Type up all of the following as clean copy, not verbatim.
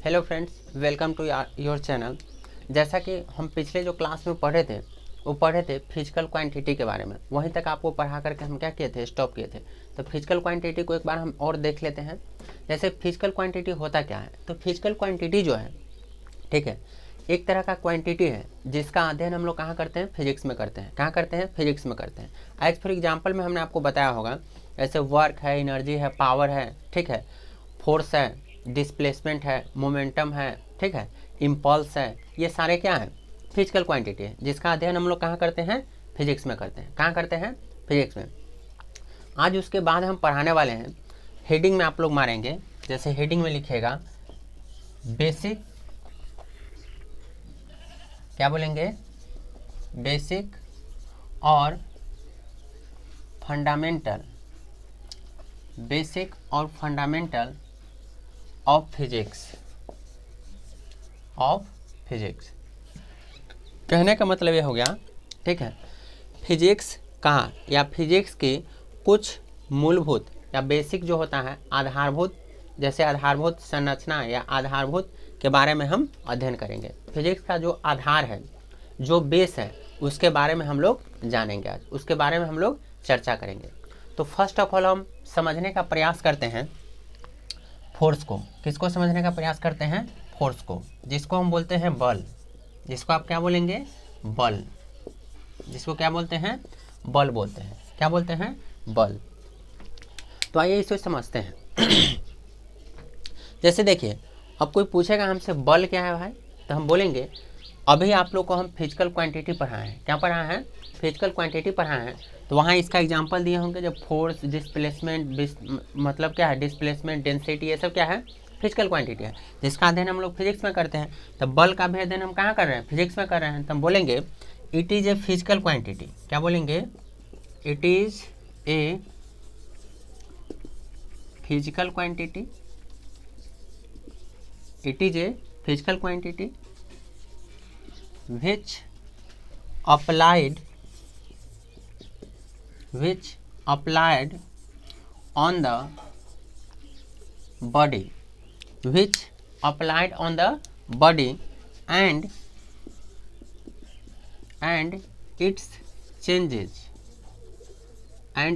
Hello friends, welcome to your channel. जैसा कि हम पिछले जो क्लास में पढ़े थे फिजिकल क्वांटिटी के बारे में। वहीं तक आपको पढ़ा करके हम क्या किए थे, स्टॉप किए थे। तो फिजिकल क्वांटिटी को एक बार हम और देख लेते हैं। जैसे फिजिकल क्वांटिटी होता क्या है, तो फिजिकल क्वांटिटी जो है, ठीक है, एक तरह का क्वांटिटी है जिसका अध्ययन हम लोग कहाँ करते हैं, फिजिक्स में करते हैं। कहाँ करते हैं, फिजिक्स में करते हैं। एज फॉर एग्जाम्पल में हमने आपको बताया होगा, जैसे वर्क है, एनर्जी है, पावर है, ठीक है, फोर्स है, डिस्प्लेसमेंट है, मोमेंटम है, ठीक है, इम्पल्स है। ये सारे क्या है, फिजिकल क्वांटिटी है जिसका अध्ययन हम लोग कहाँ करते हैं, फिजिक्स में करते हैं। कहाँ करते हैं, फिजिक्स में। आज उसके बाद हम पढ़ाने वाले हैं, हेडिंग में आप लोग मारेंगे, जैसे हेडिंग में लिखेगा बेसिक, क्या बोलेंगे, बेसिक और फंडामेंटल, बेसिक और fundamental of physics, of physics. कहने का मतलब ये हो गया, ठीक है, फिजिक्स का या फिजिक्स की कुछ मूलभूत या बेसिक जो होता है, आधारभूत, जैसे आधारभूत संरचना या आधारभूत के बारे में हम अध्ययन करेंगे। फिजिक्स का जो आधार है, जो बेस है, उसके बारे में हम लोग जानेंगे आज, उसके बारे में हम लोग चर्चा करेंगे। तो फर्स्ट ऑफ ऑल हम समझने का प्रयास करते हैं फोर्स को। किसको समझने का प्रयास करते हैं, फोर्स को, जिसको हम बोलते हैं बल। जिसको आप क्या बोलेंगे, बल। जिसको क्या बोलते हैं, बल बोलते हैं। क्या बोलते हैं, बल। तो आइए इसे समझते हैं। जैसे देखिए, अब कोई पूछेगा हमसे बल क्या है भाई, तो हम बोलेंगे अभी आप लोग को हम फिजिकल क्वांटिटी पढ़ाए हैं। क्या पढ़ाए हैं, फिजिकल क्वांटिटी पढ़ाए हैं। तो वहाँ इसका एग्जांपल दिए होंगे, जब फोर्स, डिस्प्लेसमेंट, मतलब क्या है, डिस्प्लेसमेंट, डेंसिटी, ये सब क्या है, फिजिकल क्वांटिटी है जिसका अध्ययन हम लोग फिजिक्स में करते हैं। तो बल का भी अध्ययन हम कहाँ कर रहे हैं, फिजिक्स में कर रहे हैं। तो हम बोलेंगे it is a physical quantity. क्या बोलेंगे, it is a physical quantity, it is a physical quantity which applied on the body, which applied on the body and its changes and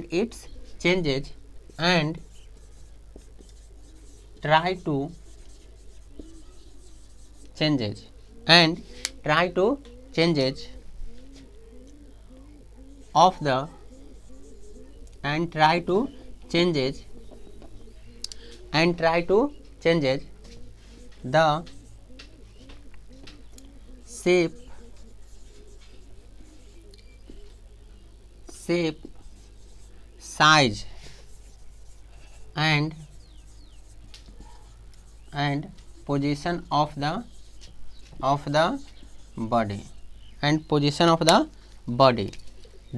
try to changes of the the shape, size and position of the body, and position of the body,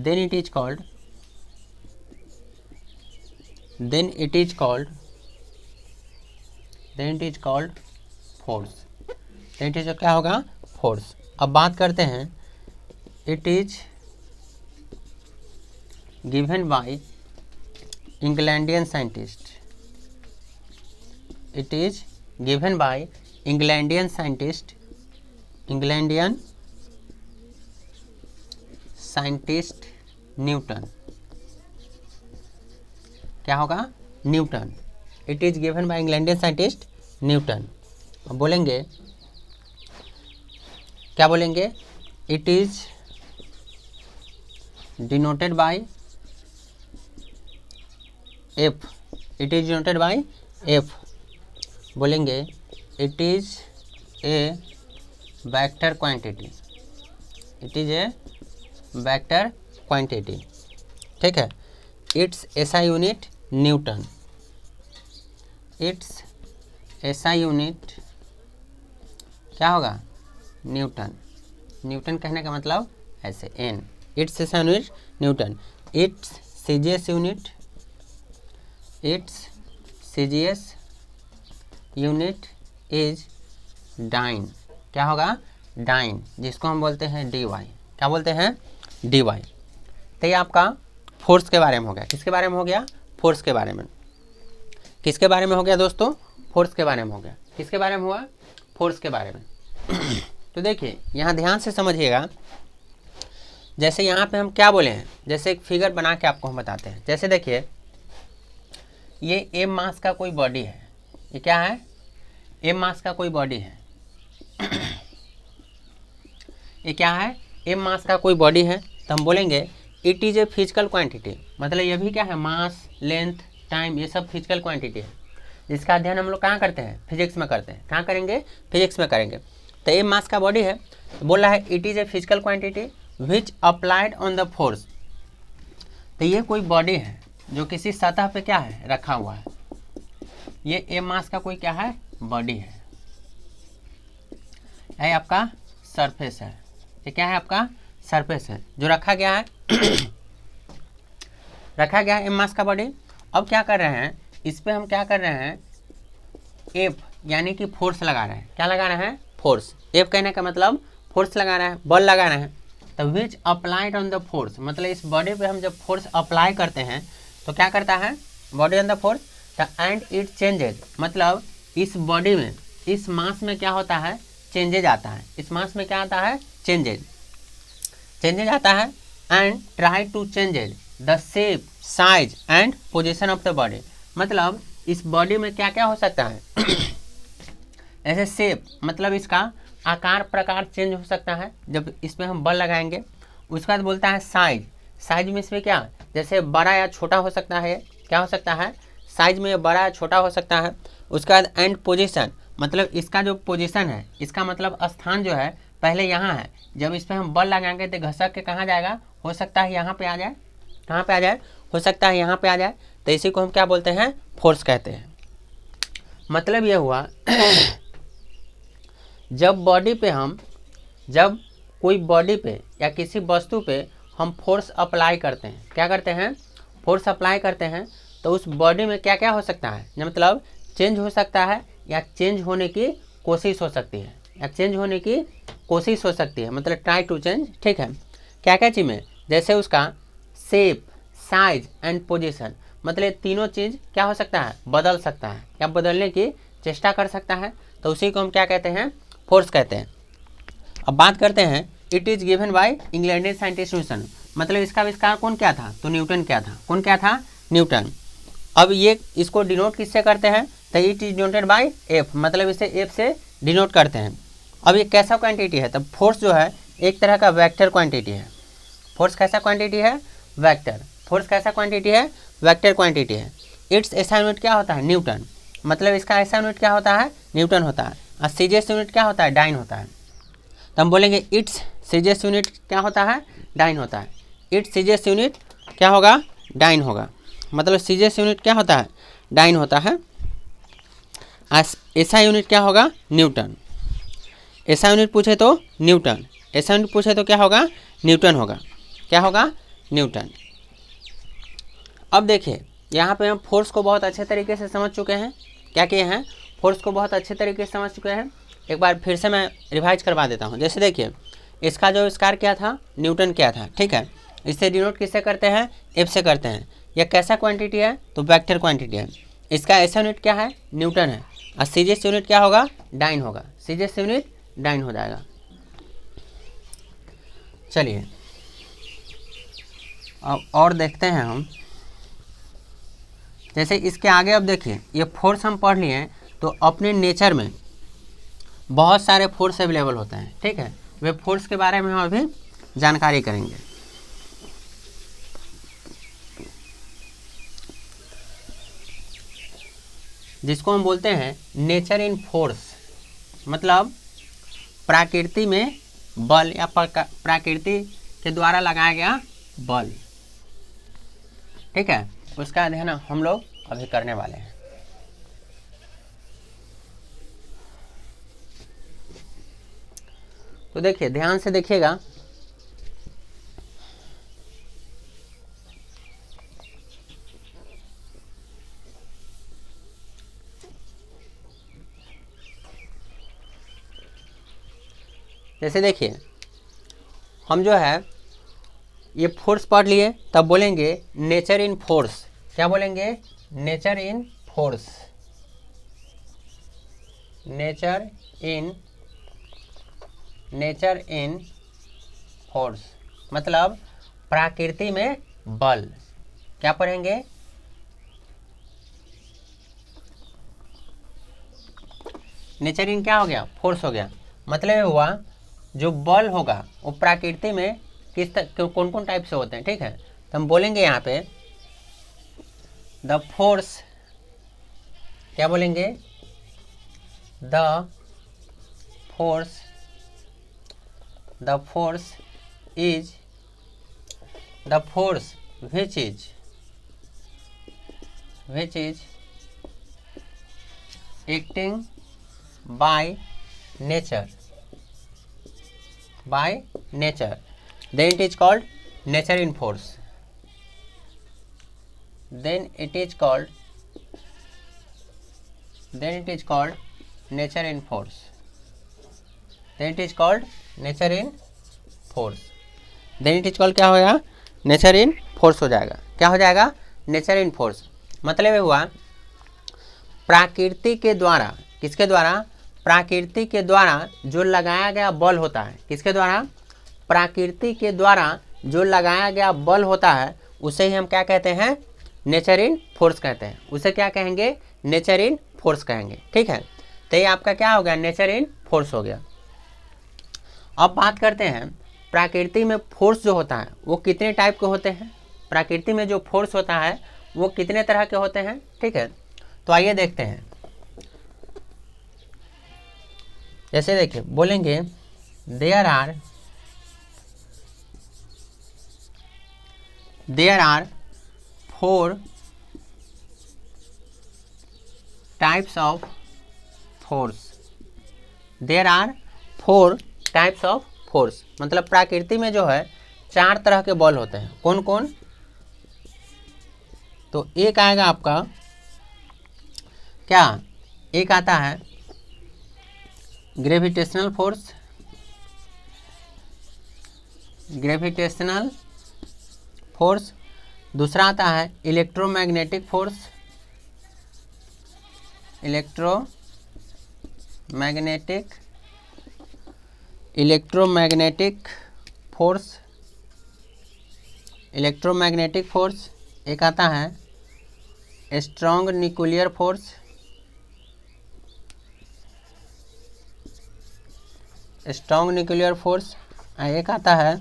then it is called force। then it is क्या होगा, force. अब बात करते हैं, it is given by Englandian scientist, it is given by Englandian scientist Newton. क्या होगा, Newton. It is given by Englandian scientist Newton. अब बोलेंगे, क्या बोलेंगे, it is denoted by F, it is denoted by F. बोलेंगे it is a vector quantity, it is a vector quantity, ठीक है। It's SI unit newton, it's SI unit क्या होगा, newton. Newton कहने का मतलब ऐसे N, it's SI unit newton. It's CGS unit, it's CGS unit is dyne. क्या होगा, डाइन, जिसको हम बोलते हैं डी वाई। क्या बोलते हैं, डी वाई। तो ये आपका फोर्स के बारे में हो गया। किसके बारे में हो गया, फोर्स के बारे में। किसके बारे में हो गया दोस्तों, फोर्स के बारे में हो गया। किसके बारे में हुआ? फोर्स के बारे में। तो देखिए यहाँ ध्यान से समझिएगा, जैसे यहाँ पे हम क्या बोले हैं, जैसे एक फिगर बना के आपको हम बताते हैं। जैसे देखिए ये एम मास का कोई बॉडी है, ये क्या है? एम मास का कोई बॉडी है। ये क्या है? एम मास का कोई बॉडी है। तो हम बोलेंगे it is a physical quantity, मतलब ये भी क्या है? मास, लेंथ, टाइम, ये सब फिजिकल क्वांटिटी है, जिसका अध्ययन हम लोग कहाँ करते हैं? फिजिक्स में करते हैं। कहाँ करेंगे? फिजिक्स में करेंगे। तो एम मास का बॉडी है, तो बोल रहा है it is a physical quantity which applied on the force. तो ये कोई बॉडी है जो किसी सतह पे क्या है? रखा हुआ है। ये एम मास का कोई क्या है? बॉडी है। ये आपका सरफेस है। ये क्या है? आपका सरफेस है जो रखा गया है। रखा गया है एम मास का बॉडी। अब क्या कर रहे हैं? इस पे हम क्या कर रहे हैं? एफ यानी कि फोर्स लगा रहे हैं। क्या लगा रहे हैं? फोर्स। एफ कहने का मतलब फोर्स लगा रहे हैं, बल लगा रहे हैं। तो विच अप्लाइड ऑन द फोर्स, मतलब इस बॉडी पे हम जब फोर्स अप्लाई करते हैं तो क्या करता है body on the force? And it changes, मतलब इस बॉडी में, इस मास में क्या होता है? चेंजेज आता है। इस मास में क्या आता है? चेंजेज आता है। And try to changes the shape, size and position of the body, मतलब इस बॉडी में क्या क्या हो सकता है? ऐसे शेप, मतलब इसका आकार प्रकार चेंज हो सकता है जब इसमें हम बल लगाएंगे। उसके बाद बोलता है साइज। साइज में इसमें क्या, जैसे बड़ा या छोटा हो सकता है। क्या हो सकता है? साइज में बड़ा या छोटा हो सकता है। उसके बाद एंड पोजीशन, मतलब इसका जो पोजीशन है, इसका मतलब स्थान जो है पहले यहाँ है, जब इस पर हम बल लगाएंगे तो घसक के कहाँ जाएगा? हो सकता है यहाँ पे आ जाए। कहाँ पे आ जाए? हो सकता है यहाँ पे आ जाए। तो इसी को हम क्या बोलते हैं? फोर्स कहते हैं। मतलब ये हुआ जब कोई बॉडी पे या किसी वस्तु पे हम फोर्स अप्लाई करते हैं, क्या करते हैं? फोर्स अप्लाई करते हैं, तो उस बॉडी में क्या क्या हो सकता है? मतलब चेंज हो सकता है या चेंज होने की कोशिश हो सकती है, या चेंज होने की कोशिश हो सकती है, मतलब ट्राई टू चेंज। ठीक है, क्या क्या चीज़ में? जैसे उसका शेप, साइज एंड पोजीशन, मतलब तीनों चीज़ क्या हो सकता है? बदल सकता है या बदलने की चेष्टा कर सकता है। तो उसी को हम क्या कहते हैं? फोर्स कहते हैं। अब बात करते हैं, it is given by Englandian scientist Newton, मतलब इसका आविष्कार कौन किया था? तो न्यूटन किया था। कौन क्या था? न्यूटन। अब ये इसको डिनोट किससे करते हैं? तो it is denoted by F, मतलब इसे एफ से डिनोट करते हैं। अब ये कैसा क्वांटिटी है? तब फोर्स जो है एक तरह का वेक्टर क्वांटिटी है। फोर्स कैसा क्वांटिटी है? वेक्टर। फोर्स कैसा क्वांटिटी है? वेक्टर क्वांटिटी है। इट्स एसआई यूनिट क्या होता है? न्यूटन, मतलब इसका एसआई यूनिट क्या होता है? न्यूटन होता है। और सीजीएस यूनिट क्या होता है? डाइन होता है। तो हम बोलेंगे इट्स सीजीएस यूनिट क्या होता है? डाइन होता है। इट्स सीजीएस यूनिट क्या होगा? डाइन होगा, मतलब सीजीएस यूनिट क्या होता है? डाइन होता है। एसआई यूनिट क्या होगा? न्यूटन। एसआई यूनिट पूछे तो न्यूटन, एसआई यूनिट पूछे तो क्या होगा? न्यूटन होगा। क्या होगा? न्यूटन। अब देखिए यहाँ पे हम फोर्स को बहुत अच्छे तरीके से समझ चुके हैं। क्या किए हैं? फोर्स को बहुत अच्छे तरीके से समझ चुके हैं। एक बार फिर से मैं रिवाइज करवा देता हूँ। जैसे देखिए इसका जो आविष्कार किया था न्यूटन किया था, ठीक है। इससे डिनोट किससे करते हैं? एफ से करते हैं। यह कैसा क्वांटिटी है? तो वेक्टर क्वांटिटी है। इसका एसआई यूनिट क्या है? न्यूटन है। और सीजीएस यूनिट क्या होगा? डाइन होगा। सीजीएस यूनिट डाइन हो जाएगा। चलिए अब और देखते हैं हम, जैसे इसके आगे अब देखिए ये फोर्स हम पढ़ लिए हैं, तो अपने नेचर में बहुत सारे फोर्स अवेलेबल होते हैं, ठीक है। वे फोर्स के बारे में हम अभी जानकारी करेंगे। जिसको हम बोलते हैं नेचर इन फोर्स, मतलब प्रकृति में बल या प्रकृति के द्वारा लगाया गया बल, ठीक है। उसका अध्ययन हम लोग अभी करने वाले हैं। तो देखिए ध्यान से देखिएगा, जैसे देखिए हम जो है ये फोर्स पढ़ लिए, तब बोलेंगे नेचर इन फोर्स। क्या बोलेंगे? Nature in force. Nature in force, मतलब प्रकृति में बल। क्या पढ़ेंगे? नेचर इन क्या हो गया? फोर्स हो गया। मतलब ये हुआ जो बल होगा वो प्रकृति में कौन कौन टाइप से होते हैं, ठीक है। तो हम बोलेंगे यहाँ पे द फोर्स, क्या बोलेंगे? The force is the force which is acting by nature, then it is called nature in force, then it is called nature in force, क्या होगा? नेचर इन फोर्स हो जाएगा। क्या हो जाएगा? Nature in force. मतलब ये हुआ प्रकृति के द्वारा, किसके द्वारा? प्रकृति के द्वारा जो लगाया गया बल होता है। किसके द्वारा? प्रकृति के द्वारा जो लगाया गया बल होता है उसे ही हम क्या कहते हैं? नेचर इन फोर्स कहते हैं। उसे क्या कहेंगे? नेचर इन फोर्स कहेंगे, ठीक है। तो ये आपका क्या हो गया? नेचर इन फोर्स हो गया। अब बात करते हैं प्रकृति में फोर्स जो होता है वो कितने टाइप के होते हैं। प्रकृति में जो फोर्स होता है वो कितने तरह के होते हैं, ठीक है। तो आइए देखते हैं। जैसे देखिए, बोलेंगे there are 4 types of force. There are 4 types of force, मतलब प्रकृति में जो है 4 तरह के बल होते हैं। कौन कौन? तो एक आएगा आपका क्या? एक आता है ग्रेविटेशनल फोर्स, दूसरा आता है इलेक्ट्रोमैग्नेटिक फोर्स, एक आता है स्ट्रॉन्ग न्यूक्लियर फोर्स, एक आता है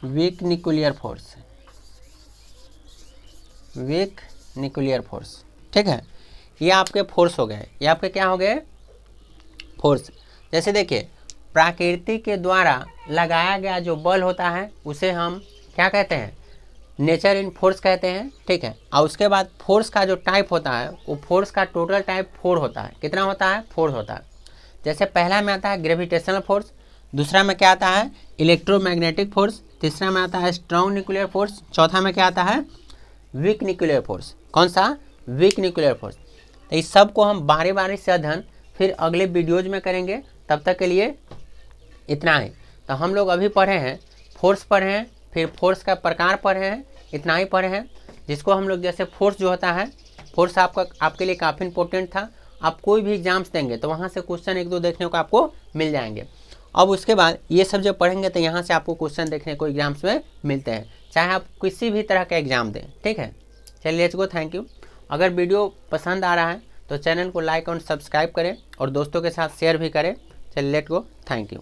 वीक न्यूक्लियर फोर्स, ठीक है। ये आपके फोर्स हो गए। ये आपके क्या हो गए? फोर्स। जैसे देखिए, प्रकृति के द्वारा लगाया गया जो बल होता है उसे हम क्या कहते हैं? नेचर इन फोर्स कहते हैं, ठीक है। और उसके बाद फोर्स का जो टाइप होता है वो फोर्स का टोटल टाइप 4 होता है। कितना होता है? 4 होता है। जैसे पहला में आता है ग्रेविटेशनल फोर्स, दूसरा में क्या आता है? इलेक्ट्रोमैग्नेटिक फोर्स, तीसरा में आता है स्ट्रॉन्ग न्यूक्लियर फोर्स, चौथा में क्या आता है? Weak nuclear force. कौन सा? Weak nuclear force. तो इस सब को हम बारी बारी से अध्ययन फिर अगले वीडियोज में करेंगे। तब तक के लिए इतना ही। तो हम लोग अभी पढ़े हैं फोर्स पढ़े हैं, फिर फोर्स का प्रकार पढ़े हैं, इतना ही पढ़े हैं। जिसको हम लोग जैसे फोर्स जो होता है, फोर्स आपके लिए काफ़ी इंपॉर्टेंट था। आप कोई भी एग्जाम्स देंगे तो वहाँ से क्वेश्चन 1-2 देखने को आपको मिल जाएंगे। अब उसके बाद ये सब जब पढ़ेंगे तो यहाँ से आपको क्वेश्चन देखने को एग्जाम्स में मिलते हैं, चाहे आप किसी भी तरह का एग्जाम दें, ठीक है। चलिए, लेट्स गो, थैंक यू। अगर वीडियो पसंद आ रहा है तो चैनल को लाइक और सब्सक्राइब करें और दोस्तों के साथ शेयर भी करें। चलिए, लेट्स गो, थैंक यू।